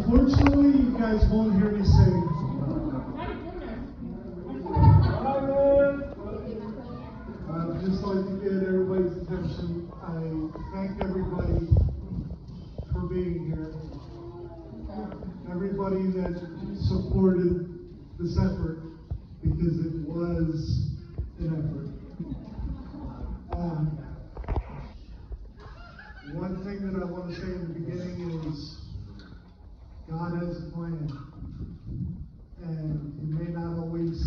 Unfortunately, you guys won't hear me sing. I'd just like to get everybody's attention. I thank everybody for being here. Everybody that supported this effort, because it was an effort. One thing that I want to say in the beginning is God has a plan. And you may not always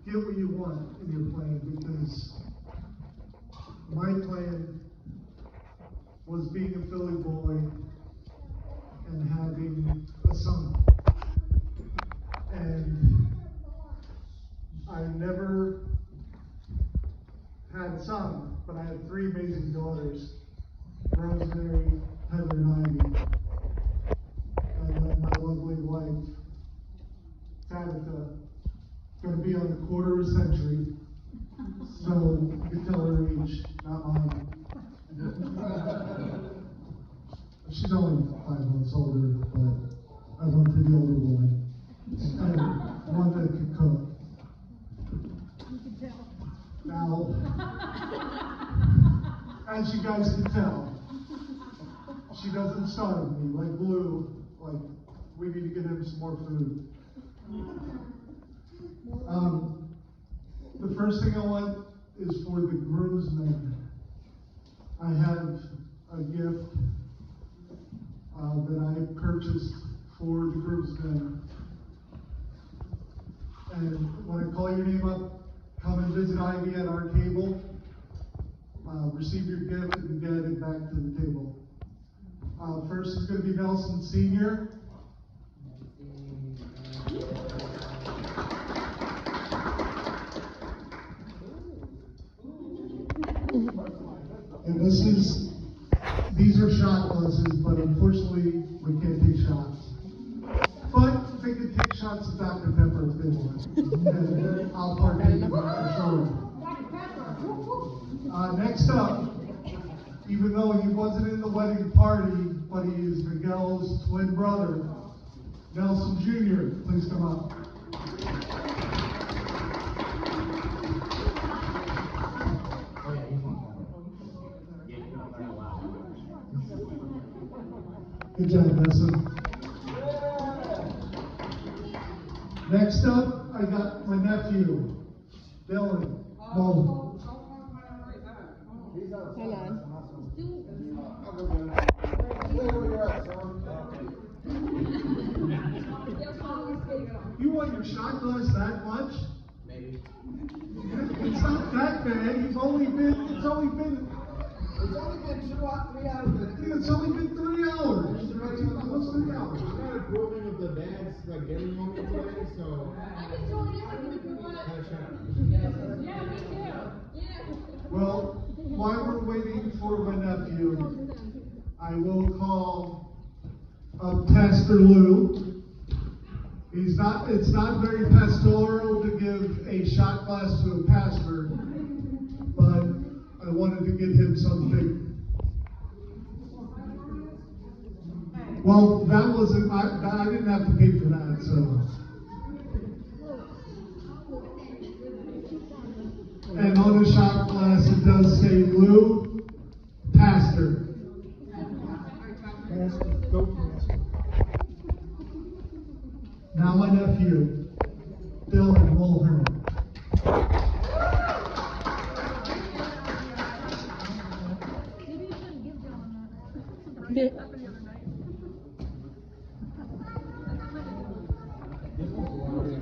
get what you want in your plan, because my plan was being a Philly boy and having a son. And I never had a son, but I had 3 amazing daughters, Rosemary, Heather, and Ivy. And then my lovely wife, Tabitha, going to be on the quarter of a century. So you can tell her age, not mine. She's only 5 months older, but I wanted the older woman. And one that could cook. Now, as you guys can tell, she doesn't starve me like Blue. Like, we need to get him some more food. The first thing I want is for the groomsmen. I have a gift that I purchased for the groomsmen. And when I call your name up, come and visit Ivy at our table. Receive your gift and get it back to the table. First is going to be Nelson Sr. And these are shot glasses, but unfortunately we can't take shots. But they can take shots of Dr. Pepper if they want. And I'll partake in that for sure. Next up, even though he wasn't in the wedding party, but he is Miguel's twin brother, Nelson Jr. Please come up. Good job, Nelson. Next up, I got my nephew, Dylan. Hold on. You want your shot glass that much? Maybe. It's not that bad. It's only been 2 or 3 hours. It's only been 3 hours. What's 3 hours? I'm not approving of the dad's like getting home today, so. I can join in if you want. Have a shot. Yeah, me too. Yeah. Well, while we're waiting for my nephew, I will call up Pastor Lou. It's not very pastoral to give a shot glass to a pastor, but I wanted to get him something. Well, that wasn't, I didn't have to pay for that, so. And on the shot glass, it does say Lou, Pastor. Now my nephew, Dylan Mulhern.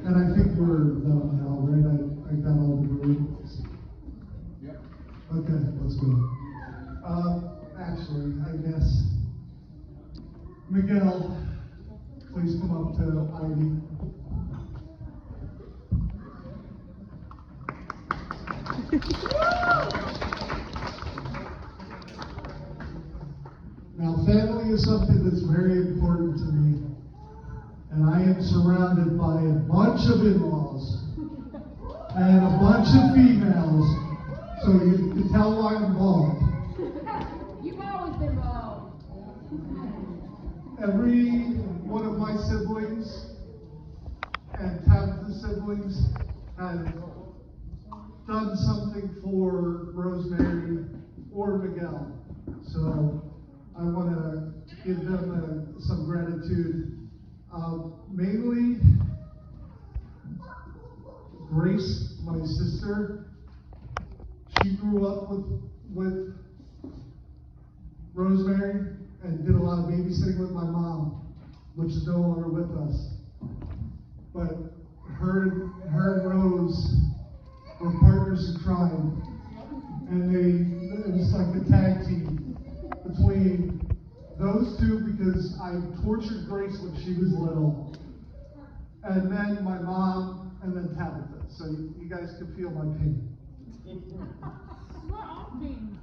And I think we're done now, right? I got all the rules. Yep. Okay, let's go. Actually, I guess Miguel, please come up to Ivy. Now, family is something that's very important to me, and I am surrounded by a bunch of in-laws and a bunch of females, so you can tell why I'm bald. You've always been bald. every one of my siblings and Tabitha's siblings had done something for Rosemary or Miguel. So I want to give them some gratitude. Mainly, Grace, my sister, she grew up with Rosemary and did a lot of babysitting with my mom, which is no longer with us. But her and Rose were partners in crime, and it was like a tag team between those two, because I tortured Grace when she was little, and then my mom, and then Tabitha. So you guys can feel my pain. We're all being.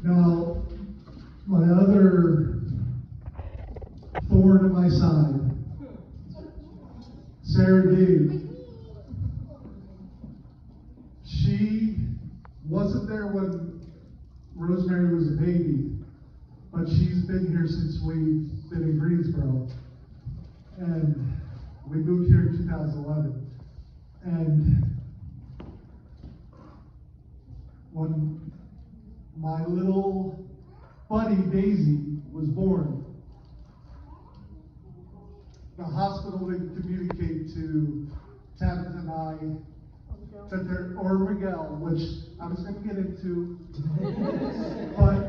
Now, my other thorn in my side, Sarah D. She wasn't there when Rosemary was a baby, but she's been here since we've been in Greensboro. And we moved here in 2011. And when my little buddy Daisy was born, the hospital didn't communicate to Tabitha and I that there, or Miguel, which I was going to get into, but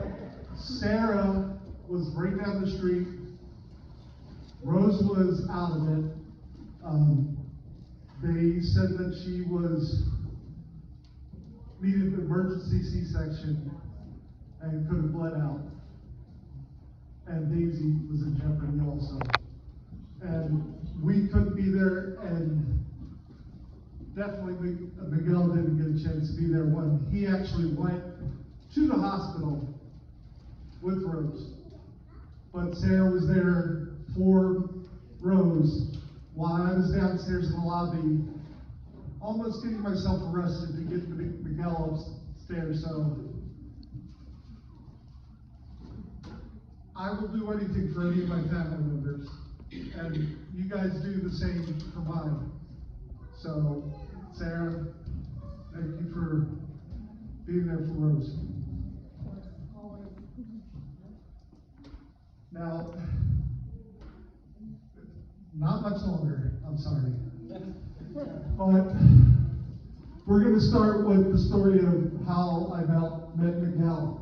Sarah was right down the street. Rose was out of it. They said that she needed an emergency C-section and could have bled out. And Daisy was in jeopardy also. And we couldn't be there, and definitely Miguel didn't get a chance to be there when he actually went to the hospital with Rose. But Sarah was there for Rose while I was downstairs in the lobby, almost getting myself arrested to get Miguel upstairs. So I will do anything for any of my family members, and you guys do the same for mine. So, Sarah, thank you for being there for Rose. Now, not much longer, I'm sorry. But we're going to start with the story of how I met Miguel.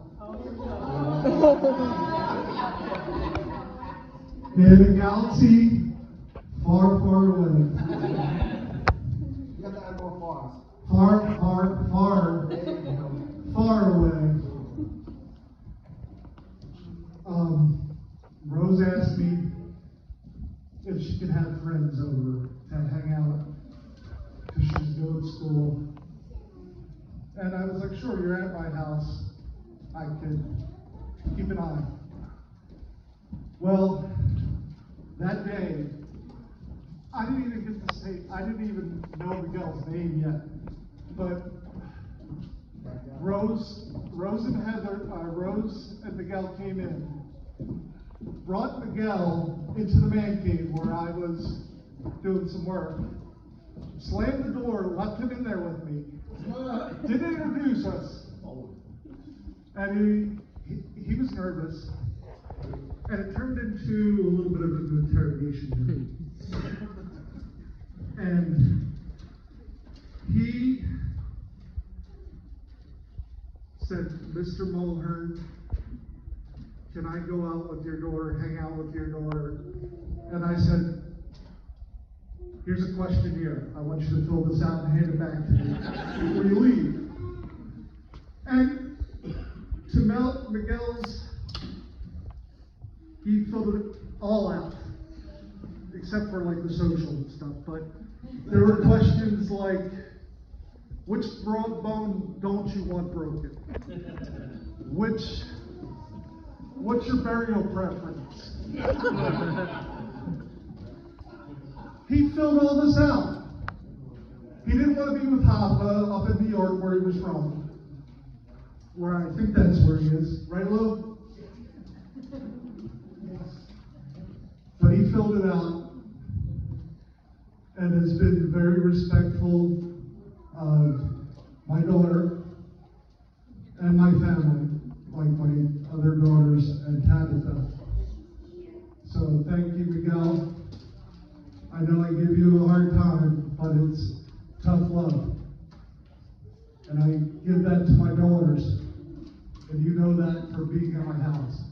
In a galaxy far, far away. You got to add more fars. Far, far, far, far away. Rose asked me if she could have friends over to hang out because she was going to school. And I was like, sure, you're at my house. I could keep an eye. Well, that day, I didn't even know Miguel's name yet. But Rose and Miguel came in, brought Miguel into the man cave where I was doing some work, slammed the door, left him in there with me, didn't introduce us, and he was nervous, and it turned into a little bit of an interrogation. And he said, Mr. Mulhern, can I go out with your daughter, hang out with your daughter? And I said, here's a questionnaire. I want you to fill this out and hand it back to me before you leave. And to Miguel's, he filled it all out, except for like the social stuff. But there were questions like, which broad bone don't you want broken? What's your burial preference? He filled all this out. He didn't want to be with Hava up in New York where he was from. Where I think that's where he is. Right, Lou? filled it out and has been very respectful of my daughter and my family, like my other daughters and Tabitha. So thank you, Miguel. I know I give you a hard time, but it's tough love. And I give that to my daughters. And you know that for being at my house.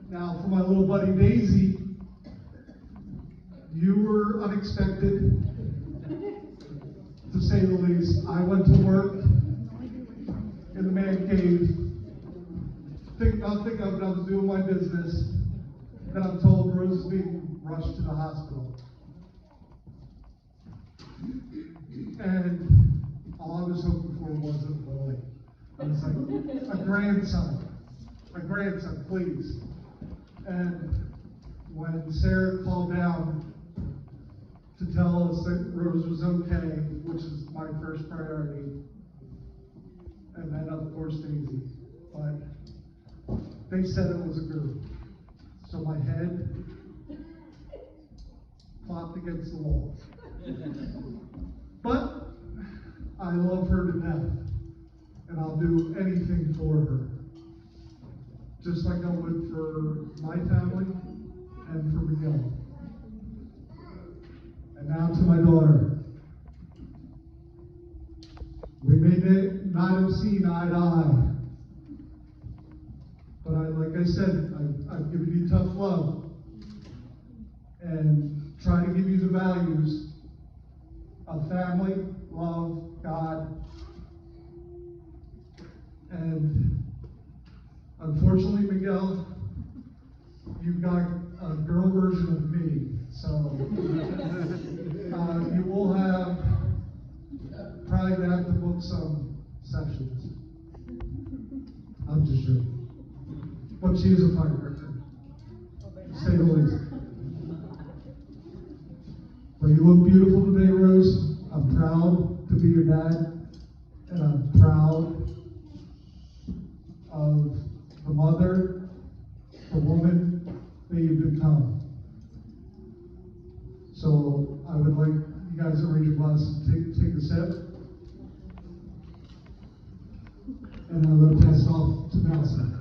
Now, for my little buddy Daisy, you were unexpected, to say the least. I went to work in the man cave, think I was doing my business, then I'm told Rose is being rushed to the hospital. And all I was hoping for wasn't a boy. I was like, a grandson, please. And when Sarah called down to tell us that Rose was okay, which is my first priority, and then of course Daisy, but they said it was a girl. So my head plopped against the wall. But I love her to death, and I'll do anything for her. Just like I would for my family and for Miguel. And now to my daughter. We may not have seen eye to eye, but like I said, I've given you tough love and try to give you the values of family, love, God, and unfortunately, Miguel, you've got a girl version of me, so you will have probably gonna have to book some sessions. I'm just joking. But she is a firecracker, to say the least. But you look beautiful today, Rose. I'm proud to be your dad, and I'm proud of the mother, the woman that you've become. So I would like you guys to raise your glass and take a sip. And I'm going to pass it off to Nelson.